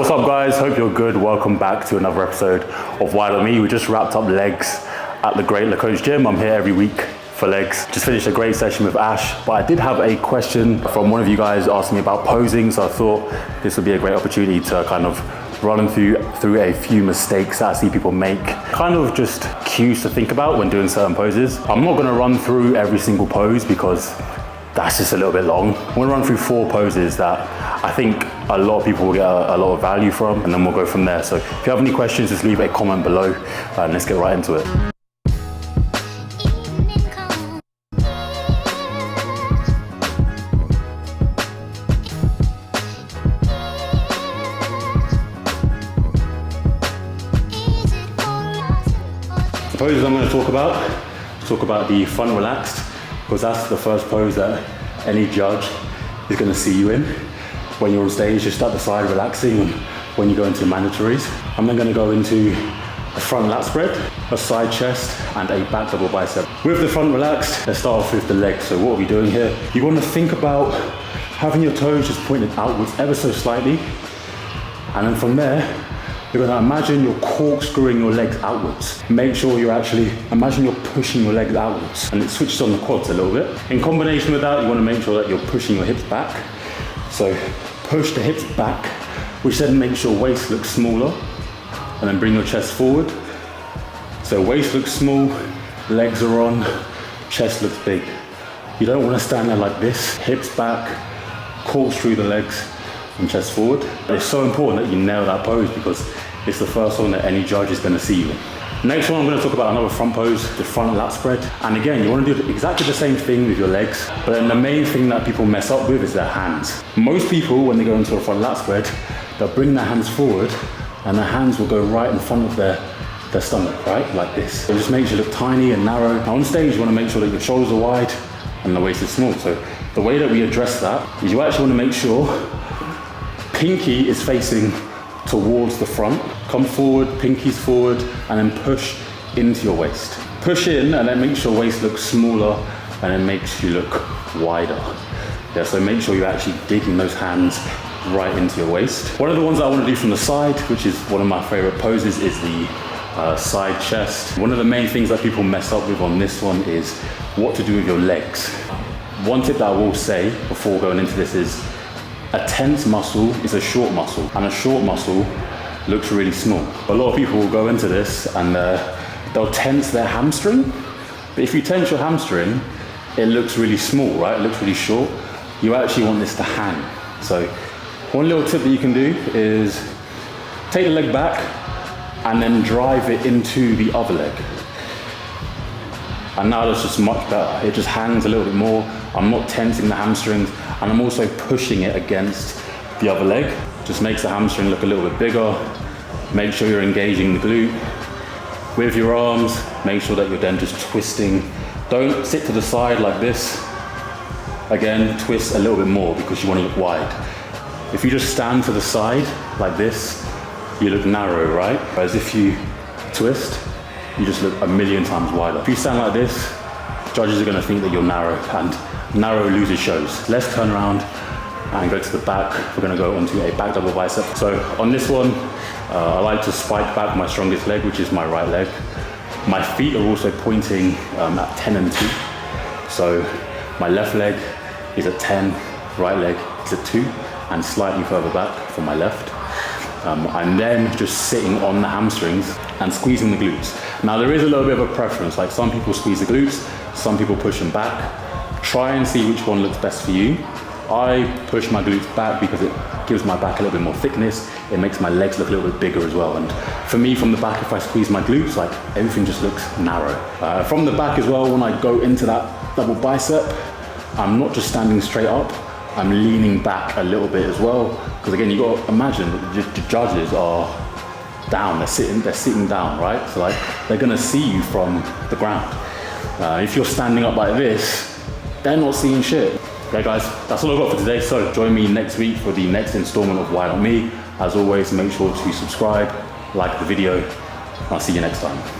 What's up guys, hope you're good. Welcome back to another episode of Why Not Me. We just wrapped up legs at the Great Coach Gym. I'm here every week for legs. Just finished a great session with Ash, but I did have a question from one of you guys asking me about posing, so I thought this would be a great opportunity to kind of run through a few mistakes that I see people make, kind of just cues to think about when doing certain poses. I'm not gonna run through every single pose because that's just a little bit long. I'm gonna run through 4 poses that I think a lot of people will get a lot of value from, and then we'll go from there. So if you have any questions, just leave a comment below and let's get right into it. The poses I'm going to talk about the front relaxed, because that's the first pose that any judge is going to see you in when you're on stage, just at the side relaxing, and when you go into mandatories. I'm then going to go into a front lat spread, a side chest, and a back double bicep. With the front relaxed, let's start off with the legs. So what are we doing here? You want to think about having your toes just pointed outwards ever so slightly, and then from there, you're gonna imagine you're corkscrewing your legs outwards. Make sure imagine you're pushing your legs outwards, and it switches on the quads a little bit. In combination with that, you wanna make sure that you're pushing your hips back. So push the hips back, which then makes your waist look smaller, and then bring your chest forward. So waist looks small, legs are on, chest looks big. You don't wanna stand there like this, hips back, corkscrew the legs, and chest forward. It's so important that you nail that pose because it's the first one that any judge is going to see you in. Next one, I'm going to talk about another front pose, the front lat spread. And again, you want to do exactly the same thing with your legs, but then the main thing that people mess up with is their hands. Most people, when they go into a front lat spread, they'll bring their hands forward and their hands will go right in front of their stomach, right? Like this. It just makes you look tiny and narrow. Now on stage, you want to make sure that your shoulders are wide and the waist is small. So the way that we address that is you actually want to make sure pinky is facing towards the front. Come forward, pinkies forward, and then push into your waist. Push in, and then makes your waist look smaller, and then makes you look wider. Yeah, so make sure you're actually digging those hands right into your waist. One of the ones I want to do from the side, which is one of my favorite poses, is the side chest. One of the main things that people mess up with on this one is what to do with your legs. One tip that I will say before going into this is a tense muscle is a short muscle, and a short muscle looks really small. A lot of people will go into this and they'll tense their hamstring, but if you tense your hamstring, it looks really small, right? It looks really short. You actually want this to hang. So one little tip that you can do is take the leg back and then drive it into the other leg. And now that's just much better. It just hangs a little bit more. I'm not tensing the hamstrings, and I'm also pushing it against the other leg. Just makes the hamstring look a little bit bigger. Make sure you're engaging the glute. With your arms, make sure that you're then just twisting. Don't sit to the side like this. Again, twist a little bit more because you want to look wide. If you just stand to the side like this, you look narrow, right? Whereas if you twist, you just look a million times wider. If you stand like this, judges are going to think that you're narrow, and narrow loses shows. Let's turn around and go to the back. We're going to go onto a back double bicep. So on this one, I like to spike back my strongest leg, which is my right leg. My feet are also pointing at 10 and 2. So my left leg is at 10, right leg is at 2, and slightly further back from my left. I'm then just sitting on the hamstrings and squeezing the glutes. Now there is a little bit of a preference, like some people squeeze the glutes, some people push them back. Try and see which one looks best for you. I push my glutes back because it gives my back a little bit more thickness. It makes my legs look a little bit bigger as well. And for me, from the back, if I squeeze my glutes, like everything just looks narrow. From the back as well, when I go into that double bicep, I'm not just standing straight up, I'm leaning back a little bit as well. Because again, you got to imagine that the judges are down, they're sitting down, right? So like, they're gonna see you from the ground. If you're standing up like this, they're not seeing shit. Okay guys, that's all I've got for today. So join me next week for the next installment of Why Not Me. As always, make sure to subscribe, like the video, and I'll see you next time.